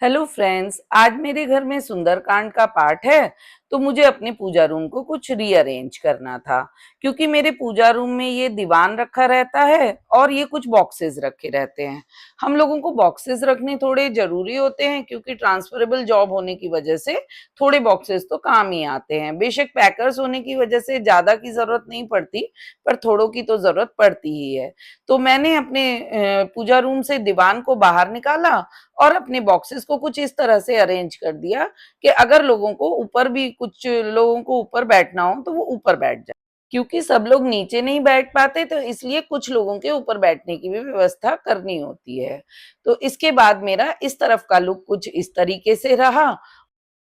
Hello friends, आज मेरे घर में सुंदरकांड का पाठ है। तो मुझे अपने पूजा रूम को कुछ रीअरेंज करना था, क्योंकि मेरे पूजा रूम में ये दीवान रखा रहता है और ये कुछ बॉक्सेस रखे रहते हैं। हम लोगों को बॉक्सेस रखने थोड़े जरूरी होते हैं, क्योंकि ट्रांसफरेबल जॉब होने की वजह से थोड़े बॉक्सेस तो काम ही आते हैं। बेशक पैकर्स होने की वजह से ज्यादा की जरूरत नहीं पड़ती, पर थोड़ों की तो जरूरत पड़ती ही है। तो मैंने अपने पूजा रूम से दीवान को बाहर निकाला और अपने बॉक्सेस को कुछ इस तरह से अरेंज कर दिया कि अगर लोगों को ऊपर भी कुछ लोगों को ऊपर बैठना हो तो वो ऊपर बैठ जाए, क्योंकि सब लोग नीचे नहीं बैठ पाते, तो इसलिए कुछ लोगों के ऊपर बैठने की भी व्यवस्था करनी होती है। तो इसके बाद मेरा इस तरफ का लुक कुछ इस तरीके से रहा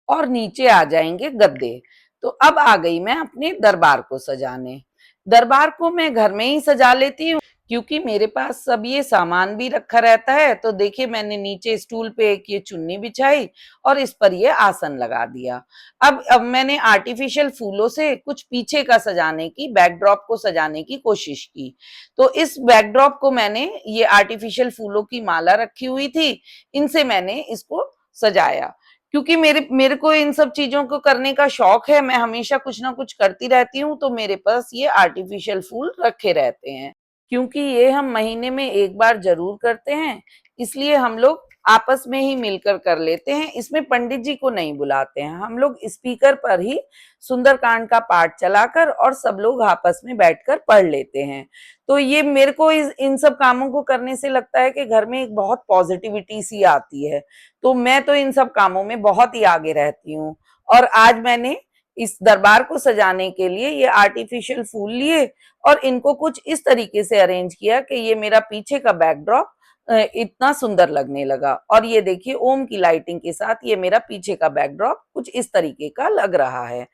और नीचे आ जाएंगे गद्दे। तो अब आ गई मैं अपने दरबार को सजाने। दरबार को मैं घर में ही सजा लेती हूँ, क्योंकि मेरे पास सब ये सामान भी रखा रहता है। तो देखिए, मैंने नीचे स्टूल पे एक ये चुन्नी बिछाई और इस पर ये आसन लगा दिया। अब मैंने आर्टिफिशियल फूलों से कुछ पीछे का सजाने की, बैकड्रॉप को सजाने की कोशिश की। तो इस बैकड्रॉप को मैंने, ये आर्टिफिशियल फूलों की माला रखी हुई थी, इनसे मैंने इसको सजाया। क्योंकि मेरे मेरे को इन सब चीजों को करने का शौक है, मैं हमेशा कुछ ना कुछ करती रहती हूँ, तो मेरे पास ये आर्टिफिशियल फूल रखे रहते हैं। क्योंकि ये हम महीने में एक बार जरूर करते हैं, इसलिए हम लोग आपस में ही मिलकर कर लेते हैं। इसमें पंडित जी को नहीं बुलाते हैं, हम लोग स्पीकर पर ही सुंदरकांड का पाठ चलाकर और सब लोग आपस में बैठकर पढ़ लेते हैं। तो ये मेरे को इन सब कामों को करने से लगता है कि घर में एक बहुत पॉजिटिविटी सी आती है। तो मैं तो इन सब कामों में बहुत ही आगे रहती हूँ। और आज मैंने इस दरबार को सजाने के लिए ये आर्टिफिशियल फूल लिए और इनको कुछ इस तरीके से अरेंज किया कि ये मेरा पीछे का बैकड्रॉप इतना सुंदर लगने लगा। और ये देखिए, ओम की लाइटिंग के साथ ये मेरा पीछे का बैकड्रॉप कुछ इस तरीके का लग रहा है।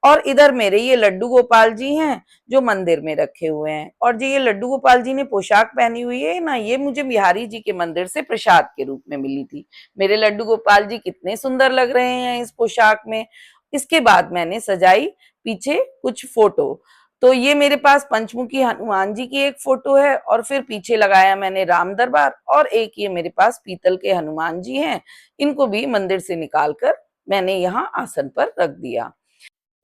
और इधर मेरे ये लड्डू गोपाल जी हैं, जो मंदिर में रखे हुए हैं। और जो ये लड्डू गोपाल जी ने पोशाक पहनी हुई है ना, ये मुझे बिहारी जी के मंदिर से प्रसाद के रूप में मिली थी। मेरे लड्डू गोपाल जी कितने सुंदर लग रहे हैं इस पोशाक में। इसके बाद मैंने सजाई पीछे कुछ फोटो। तो ये मेरे पास पंचमुखी हनुमान जी की एक फोटो है, और फिर पीछे लगाया मैंने राम दरबार, और एक ये मेरे पास पीतल के हनुमान जी हैं। इनको भी मंदिर से निकाल कर मैंने यहाँ आसन पर रख दिया।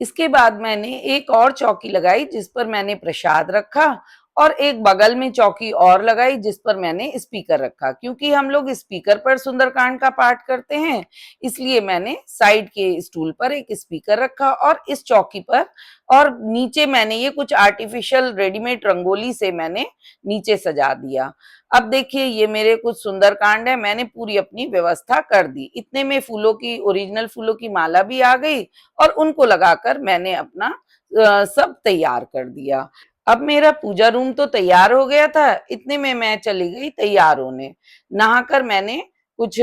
इसके बाद मैंने एक और चौकी लगाई जिस पर मैंने प्रसाद रखा, और एक बगल में चौकी और लगाई जिस पर मैंने स्पीकर रखा। क्योंकि हम लोग स्पीकर पर सुंदरकांड का पाठ करते हैं, इसलिए मैंने साइड के स्टूल पर एक स्पीकर रखा और इस चौकी पर, और नीचे मैंने ये कुछ आर्टिफिशियल रेडीमेड रंगोली से मैंने नीचे सजा दिया। अब देखिए, ये मेरे कुछ सुंदरकांड है, मैंने पूरी अपनी व्यवस्था कर दी। इतने में फूलों की, ओरिजिनल फूलों की माला भी आ गई और उनको लगाकर मैंने अपना सब तैयार कर दिया। अब मेरा पूजा रूम तो तैयार हो गया था, इतने में मैं चली गई तैयार होने। नहाकर मैंने कुछ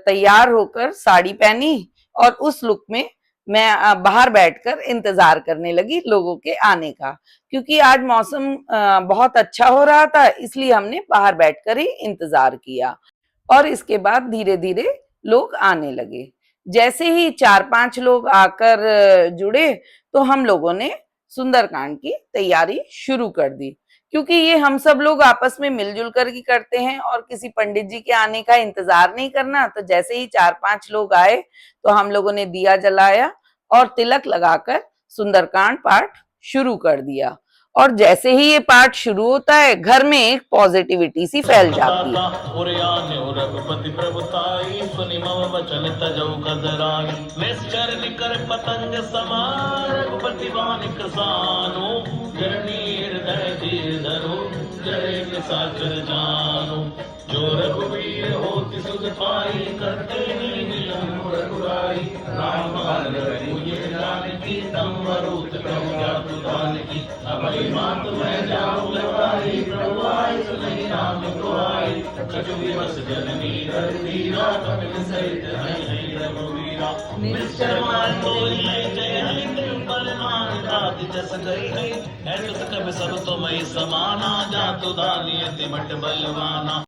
तैयार होकर साड़ी पहनी और उस लुक में मैं बाहर बैठकर इंतजार करने लगी लोगों के आने का। क्योंकि आज मौसम बहुत अच्छा हो रहा था, इसलिए हमने बाहर बैठकर ही इंतजार किया। और इसके बाद धीरे धीरे लोग आने लगे। जैसे ही 4-5 लोग आकर जुड़े, तो हम लोगों ने सुंदरकांड की तैयारी शुरू कर दी। क्योंकि ये हम सब लोग आपस में मिलजुल कर ही करते हैं और किसी पंडित जी के आने का इंतजार नहीं करना। तो जैसे ही 4-5 लोग आए, तो हम लोगों ने दिया जलाया और तिलक लगाकर सुंदरकांड पाठ शुरू कर दिया। और जैसे ही ये पाठ शुरू होता है, घर में एक पॉजिटिविटी सी फैल जाती है। रघुपति प्रभुताई सुनि मम वचन तजौ कजराई निश्चर निकर पतंग समान रघुपति बानिक सानो जरनी हृदय धीर धरो जय निशाचर जानो जो रघुवीर होति सुध पाई करते नियम रघुराई राम जानकी तम अरूत जानकी अभय मात मैं जाऊं लगाई प्रभु आई सुनहि राम दुआई कछु दिवस जननी धरती कपिल सहित हरि रघुवीरा निश्चर मान बोल जय हरि तिम पर मान खाति जस गई है ऐसत कब सब तुमहि समाना जातु दानिय तिमट बलवाना।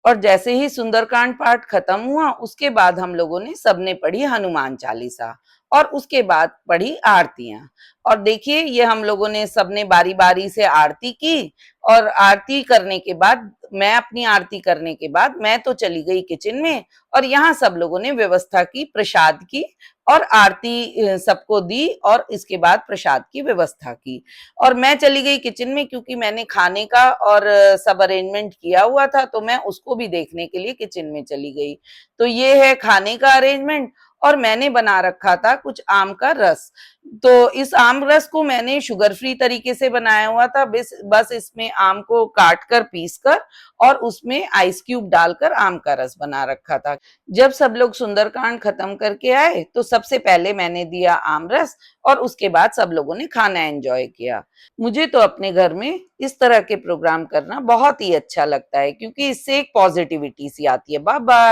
और जैसे ही सुंदरकांड पाठ खत्म हुआ, उसके बाद हम लोगों ने सबने पढ़ी हनुमान चालीसा, और उसके बाद पढ़ी आरतियां। और देखिए, ये हम लोगों ने सबने बारी बारी से आरती की, और आरती करने के बाद मैं अपनी आरती करने के बाद मैं तो चली गई किचन में और यहाँ सब लोगों ने व्यवस्था की, प्रसाद की और आरती सबको दी और इसके बाद प्रसाद की व्यवस्था की। और मैं चली गई किचन में क्योंकि मैंने खाने का और सब अरेंजमेंट किया हुआ था, तो मैं उसको भी देखने के लिए किचन में चली गई। तो ये है खाने का अरेंजमेंट। और मैंने बना रखा था कुछ आम का रस। तो इस आम रस को मैंने शुगर फ्री तरीके से बनाया हुआ था। बस इसमें आम को काट कर पीस कर और उसमें आइस क्यूब डालकर आम का रस बना रखा था। जब सब लोग सुंदरकांड खत्म करके आए तो सबसे पहले मैंने दिया आम रस और उसके बाद सब लोगों ने खाना एंजॉय किया। मुझे तो अपने घर में इस तरह के प्रोग्राम करना बहुत ही अच्छा लगता है क्योंकि इससे एक पॉजिटिविटी सी आती है। Bye bye.